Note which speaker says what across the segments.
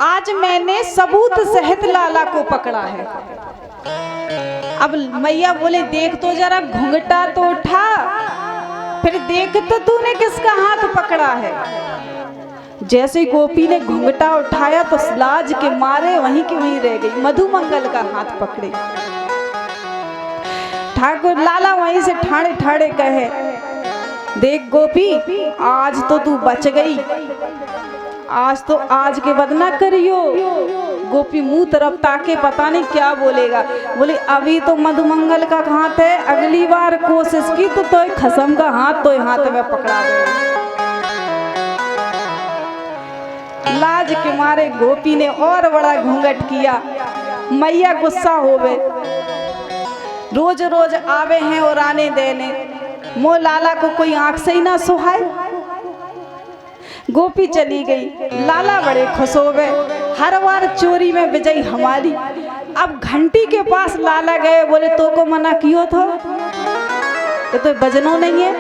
Speaker 1: आज मैंने सबूत सहित लाला को पकड़ा है। अब मैया बोले देख तो जरा, घूंघटा तो उठा, फिर देख तो तूने किसका हाथ पकड़ा है। जैसे गोपी ने घूंघटा उठाया तो लाज के मारे वहीं की वहीं रह गई, मधुमंगल का हाथ पकड़े। ठाकुर लाला वहीं से ठाड़े ठाड़े कहे, देख गोपी, आज तो तू बच गई, आज तो आज के बाद ना करियो। गोपी मुंह तरफ ताके पता नहीं क्या बोलेगा। बोले अभी तो मधुमंगल का हाथ है, अगली बार कोशिश की तो खसम का हाथ तो हाथ में पकड़ा दे। लाज के मारे गोपी ने और बड़ा घूंघट किया। मैया गुस्सा हो गए, रोज रोज आवे हैं और आने देने, मो लाला को कोई आंख से ही ना सुहाए। गोपी चली गई, लाला बड़े खुश हो गए, हर बार चोरी में विजयी हमारी। अब घंटी के पास लाला गए, बोले तो को मना कियो था, तो बजनो नहीं है,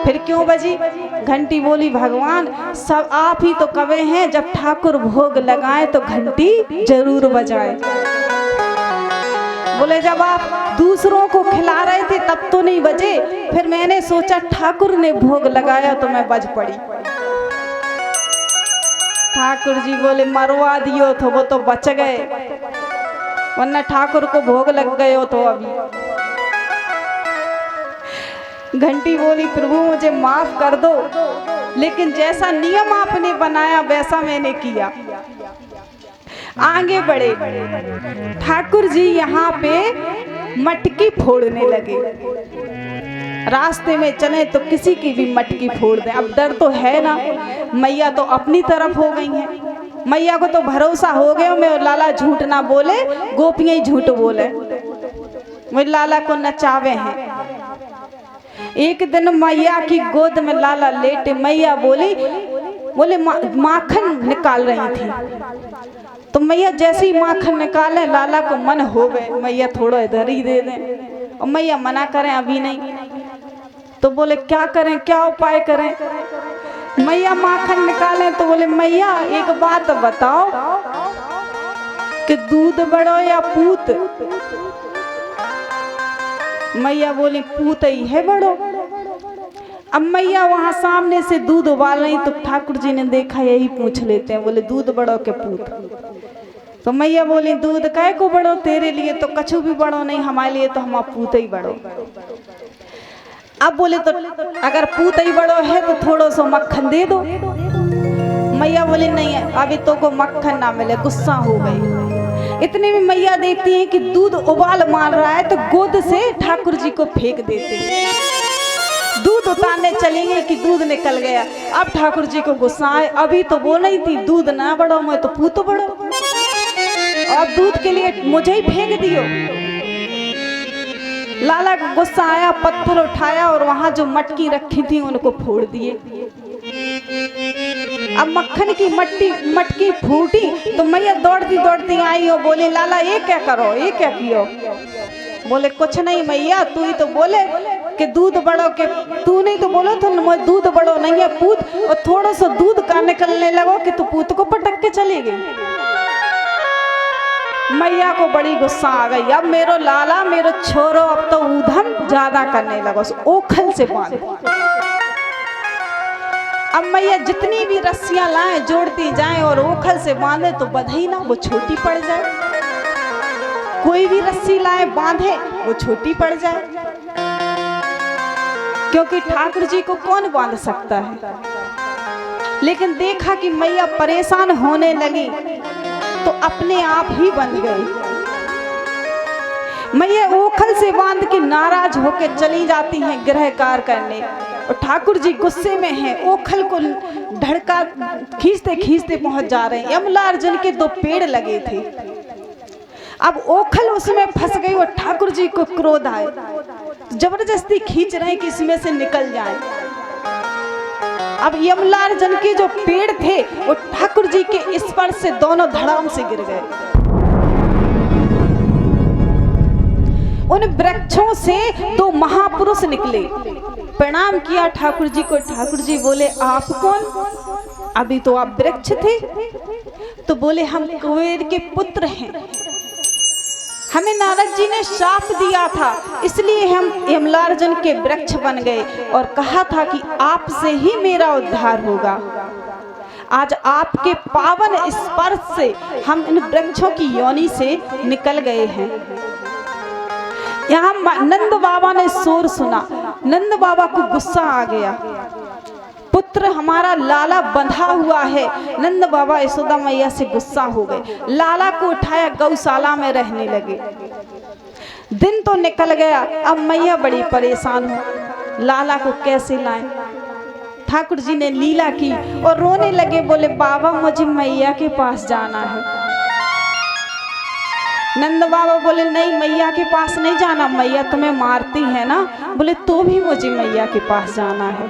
Speaker 1: फिर क्यों बजी? घंटी बोली भगवान सब आप ही तो कवे हैं, जब ठाकुर भोग लगाए तो घंटी जरूर बजाए। बोले जब आप दूसरों को खिला रहे थे तब तो नहीं बजे, फिर मैंने सोचा ठाकुर ने भोग लगाया तो मैं बज पड़ी। ठाकुर जी बोले मरवा दियो तो वो तो बच गए, वरना ठाकुर को भोग लग गए हो तो अभी। घंटी बोली प्रभु मुझे माफ कर दो, लेकिन जैसा नियम आपने बनाया वैसा मैंने किया। आगे बढ़े, ठाकुर जी यहाँ पे मटकी फोड़ने लगे। रास्ते में चले तो किसी की भी मटकी फोड़ दें। अब डर तो है ना, मैया तो अपनी तरफ हो गई हैं। मैया को तो भरोसा हो गया मैं और लाला झूठ ना बोले, गोपियां ही झूठ बोले, वो लाला को नचावे हैं। एक दिन मैया की गोद में लाला लेटे, मैया बोले माखन निकाल रही थी, तो मैया जैसे ही माखन निकाले लाला को मन हो गए मैया थोड़ा इधर ही दे दें, और मैया मना करें अभी नहीं, तो बोले क्या करें, क्या उपाय करें। मैया माखन निकाले तो बोले मैया एक बात बताओ कि दूध बड़ो या पूत। मैया बोली पूत ही है बड़ो। अब मैया वहां सामने से दूध उबाल रही तो ठाकुर जी ने देखा, यही पूछ लेते हैं, बोले दूध बड़ो के पूत। तो मैया बोली दूध काय को बड़ो, तेरे लिए तो कछु भी बड़ो नहीं, हमारे लिए तो हम पूत ही बड़ो। अब बोले तो अगर पूत ही बड़ो है तो थोड़ा सा मक्खन दे दो। मैया बोली नहीं है अभी तो को मक्खन ना मिले, गुस्सा हो गई। इतने में मैया देखती हैं कि दूध उबाल मार रहा है तो गोद से ठाकुर जी को फेंक देते हैं। दूध उतारने चलेंगे कि दूध निकल गया। अब ठाकुर जी को गुस्सा आए, अभी तो बोल रही थी दूध ना बढ़ो, मैं तो पूत बढ़ो, और दूध के लिए मुझे ही फेंक दियो। लाला को गुस्सा आया, पत्थर उठाया और वहां जो मटकी रखी थी उनको फोड़ दिए। अब मक्खन की मटकी फूटी तो मैया दौड़ती दौड़ती आई और बोले लाला ये क्या करो, ये क्या कियो। बोले कुछ नहीं मैया, तू ही तो बोले कि दूध बड़ो के, तू नहीं तो बोलो तो मैं दूध बड़ो नहीं है पूत, और थोड़ा सा दूध का निकलने लगो कि तू पूत को पटक के चली गई। मैया को बड़ी गुस्सा आ गई। अब मेरो लाला मेरो छोरो अब तो ऊधम ज्यादा करने लगो, ओखल से बांध। अब मैया जितनी भी रस्सियां लाए जोड़ती जाएं और ओखल से बांधे तो बधाई ना वो छोटी पड़ जाए, कोई भी रस्सी लाए बांधे वो छोटी पड़ जाए, क्योंकि ठाकुर जी को कौन बांध सकता है। लेकिन देखा कि मैया परेशान होने लगी तो अपने आप ही बंध गई। मैया ओखल से बांध के नाराज होकर चली जाती हैं गृह कार्य करने, और ठाकुर जी गुस्से में हैं, ओखल को धड़का खींचते खींचते पहुंच जा रहे हैं। यमलार्जुन के 2 पेड़ लगे थे, अब ओखल उसमें फंस गई और ठाकुर जी को क्रोध आए, जबरदस्ती खींच रहे हैं कि इसमें से निकल जाए। अब यमलार्जुन के जो पेड़ थे वो ठाकुर जी के स्पर्श से दोनों धड़ाम से गिर गए। उन वृक्षों से 2 महापुरुष निकले, प्रणाम किया ठाकुर जी को। ठाकुर जी बोले आप कौन? अभी तो आप वृक्ष थे। तो बोले हम कुबेर के पुत्र हैं, हमें नारद जी ने शाप दिया था, इसलिए हम यमलार्जुन के वृक्ष बन गए और कहा था कि आपसे ही मेरा उद्धार होगा। आज आपके पावन स्पर्श से हम इन वृक्षों की योनि से निकल गए हैं। यहाँ नंद बाबा ने शोर सुना, नंद बाबा को गुस्सा आ गया, पुत्र हमारा लाला बंधा हुआ है। नंद बाबा यशोदा मैया से गुस्सा हो गए, लाला को उठाया गौशाला में रहने लगे। दिन तो निकल गया, अब मैया बड़ी परेशान हो, लाला को कैसे लाएं। ठाकुर जी ने लीला की और रोने लगे, बोले बाबा मुझे मैया के पास जाना है। नंद बाबा बोले नहीं, मैया के पास नहीं जाना, मैया तुम्हें मारती है ना। बोले तो भी मुझे मैया के पास जाना है।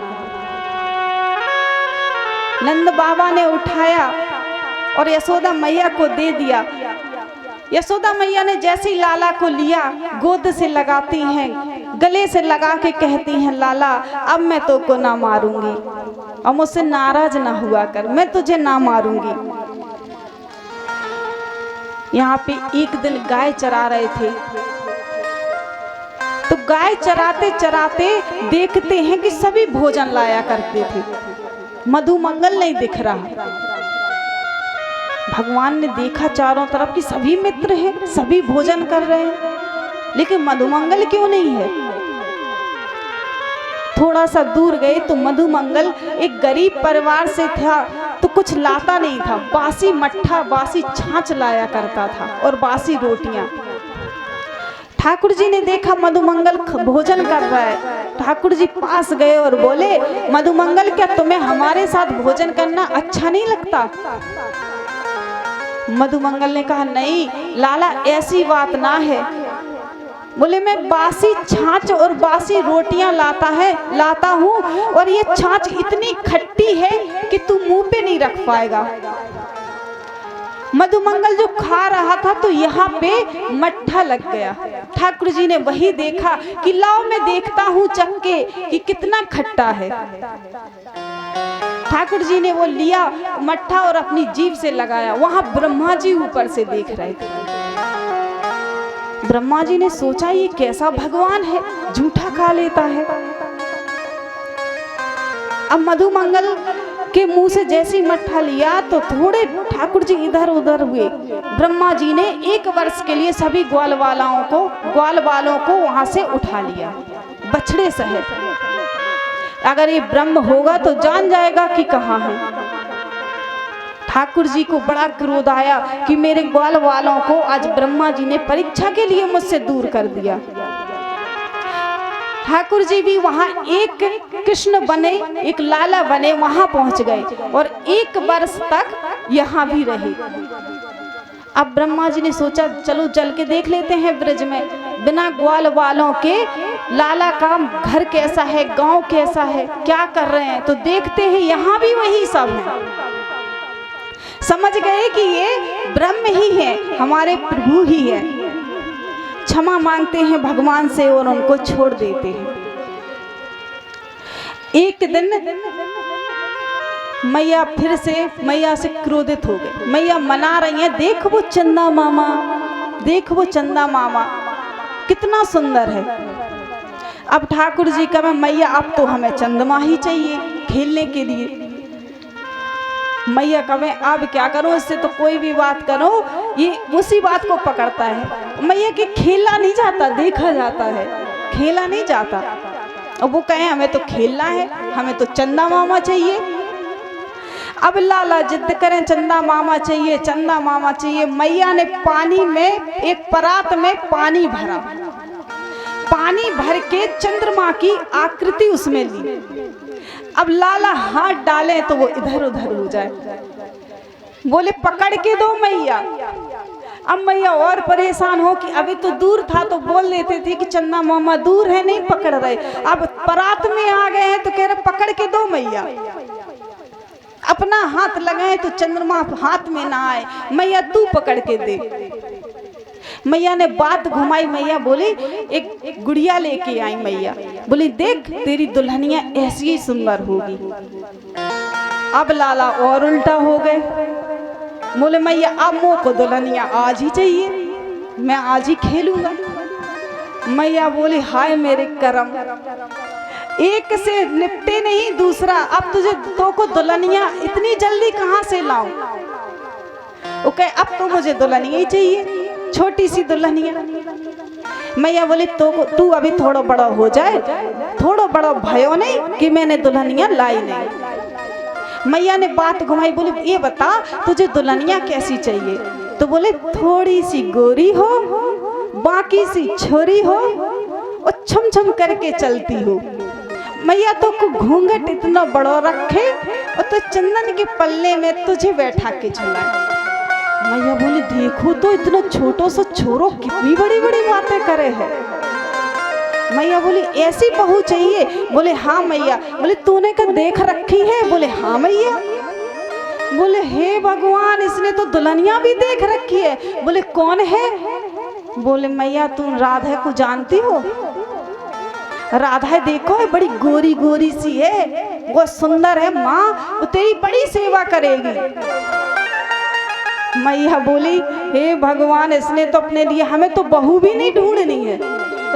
Speaker 1: नंद बाबा ने उठाया और यशोदा मैया को दे दिया। यशोदा मैया ने जैसे ही लाला को लिया, गोद से लगाती हैं, गले से लगा के कहती हैं, लाला अब मैं तो को ना मारूंगी और मुझसे नाराज ना हुआ कर, मैं तुझे ना मारूंगी। यहाँ पे एक दिन गाय चरा रहे थे, तो गाय चराते चराते देखते हैं कि सभी भोजन लाया करते थे, मधुमंगल नहीं दिख रहा। भगवान ने देखा चारों तरफ कि सभी मित्र हैं, सभी भोजन कर रहे हैं, लेकिन मधुमंगल क्यों नहीं है। थोड़ा सा दूर गए तो मधुमंगल एक गरीब परिवार से था, तो कुछ लाता नहीं था, बासी मट्ठा बासी छाछ लाया करता था और बासी रोटियां। ठाकुर जी ने देखा मधुमंगल भोजन कर रहा है, ठाकुर जी पास गए और बोले मधुमंगल क्या तुम्हें हमारे साथ भोजन करना अच्छा नहीं लगता। मधुमंगल ने कहा नहीं लाला ऐसी बात ना है। बोले मैं बासी छाछ और बासी रोटियां लाता हूँ और ये छाछ इतनी खट्टी है कि तू मुंह पे नहीं रख पाएगा। मधुमंगल जो खा रहा था तो यहाँ पे मट्ठा लग गया। ठाकुर जी ने वही देखा कि लाओ मैं देखता हूँ चख के कि कितना खट्टा है। ठाकुर जी ने वो लिया मट्ठा और अपनी जीभ से लगाया। वहां ब्रह्मा जी ऊपर से देख रहे थे। ब्रह्मा जी ने सोचा ये कैसा भगवान है, झूठा खा लेता है। अब मधुमंगल के मुंह से जैसे मट्ठा लिया तो थोड़े ठाकुर जी इधर उधर हुए। ब्रह्मा जी ने 1 वर्ष के लिए सभी ग्वाल वालों को वहां से उठा लिया बछड़े सहित। अगर ये ब्रह्म होगा तो जान जाएगा कि कहाँ है। ठाकुर जी को बड़ा क्रोध आया कि मेरे ग्वाल वालों को आज ब्रह्मा जी ने परीक्षा के लिए मुझसे दूर कर दिया। ठाकुर जी भी वहां एक कृष्ण बने, एक लाला बने, वहां पहुंच गए और 1 वर्ष तक यहाँ भी रहे। अब ब्रह्मा जी ने सोचा चलो चल के देख लेते हैं ब्रज में, बिना ग्वाल वालों के लाला का घर कैसा है, गांव कैसा है, क्या कर रहे हैं। तो देखते हैं यहाँ भी वही सब है। समझ गए कि ये ब्रह्म ही है, हमारे प्रभु ही है। क्षमा मांगते हैं भगवान से और उनको छोड़ देते हैं। एक दिन मैया फिर से मैया से क्रोधित हो गई। मैया मना रही हैं, देख वो चंदा मामा, देख वो चंदा मामा कितना सुंदर है। अब ठाकुर जी का मैया अब तो हमें चंद्रमा ही चाहिए खेलने के लिए। मैया कहें अब क्या करो, इससे तो कोई भी बात करो ये उसी बात को पकड़ता है। मैया के खेला नहीं जाता, देखा जाता है, खेला नहीं जाता। और वो कहें हमें तो खेलना है, हमें तो चंदा मामा चाहिए। अब लाला जिद करें चंदा मामा चाहिए, चंदा मामा चाहिए। मैया ने पानी में एक परात में पानी भरा, पानी भर के चंद्रमा की आकृति उसमें ली। अब लाला हाथ डाले तो वो इधर उधर हो जाए। बोले पकड़ के दो मैया। अब मैया और परेशान हो कि अभी तो दूर था तो बोल देते थे कि चंदा मामा दूर है नहीं पकड़ रहे, अब परात में आ गए हैं तो कह रहे पकड़ के दो मैया। अपना हाथ लगाए तो चंद्रमा हाथ में ना आए, मैया तू पकड़ के दे। मैया ने बात घुमाई। मैया बोली एक गुड़िया लेके आई। मैया बोली देख तेरी दुल्हनिया ऐसी ही सुंदर होगी। अब लाला और उल्टा हो गए, बोले मैया अब मोह को दुल्हनिया आज ही चाहिए, मैं आज ही खेलूंगा। मैया बोली हाय मेरे करम, एक से निपटे नहीं दूसरा, अब तुझे तो को दुल्हनिया इतनी जल्दी कहाँ से लाऊं। वो कहे अब तो मुझे दुल्हनिया ही चाहिए, छोटी सी दुल्हनिया। मैया बोली तो तू अभी थोड़ा बड़ा हो जाए, थोड़ा बड़ा भयो नहीं कि मैंने दुल्हनिया लाई नहीं। मैया ने बात घुमाई, बोली ये बता तुझे दुल्हनिया कैसी चाहिए। तो बोले थोड़ी सी गोरी हो, बाकी सी छोरी हो और छम छम करके चलती हो। मैया तो को घूंघट इतना बड़ा रखे और तो चंदन के पल्ले में तुझे बैठा के झुलाए। मैया बोली देखो तो इतना छोटो सा छोरो कितनी बड़ी बड़ी बातें करे है। मैया बोली ऐसी बहू चाहिए। बोले हाँ मैया। बोले तूने का देख रखी है। बोले हाँ मैया। बोले हे भगवान इसने तो दुल्हनिया भी देख रखी है। बोले कौन है। बोले मैया तुम राधा को जानती हो। राधा देखो है बड़ी गोरी गोरी सी है, वो सुंदर है माँ, वो तेरी बड़ी सेवा करेगी। मैया बोली हे भगवान इसने तो अपने लिए, हमें तो बहू भी नहीं ढूंढनी है,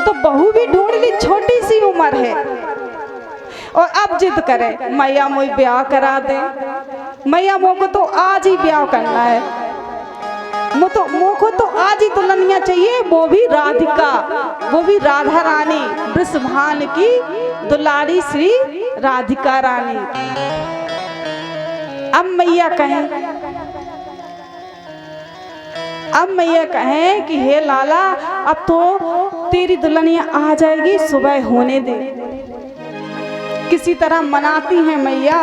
Speaker 1: तो बहू भी ढूंढ ली, छोटी सी उम्र है और अब जिद करे मैया मुझे ब्याह करा दे। मैया मोको तो आज ही ब्याह करना है, मोको तो आज ही दुल्हनिया चाहिए, वो भी राधिका, वो भी राधा रानी, वृषभान की दुलारी श्री राधिका रानी। अब मैया कहें कि हे लाला अब तो तेरी दुल्हनिया आ जाएगी, सुबह होने दे। किसी तरह मनाती हैं मैया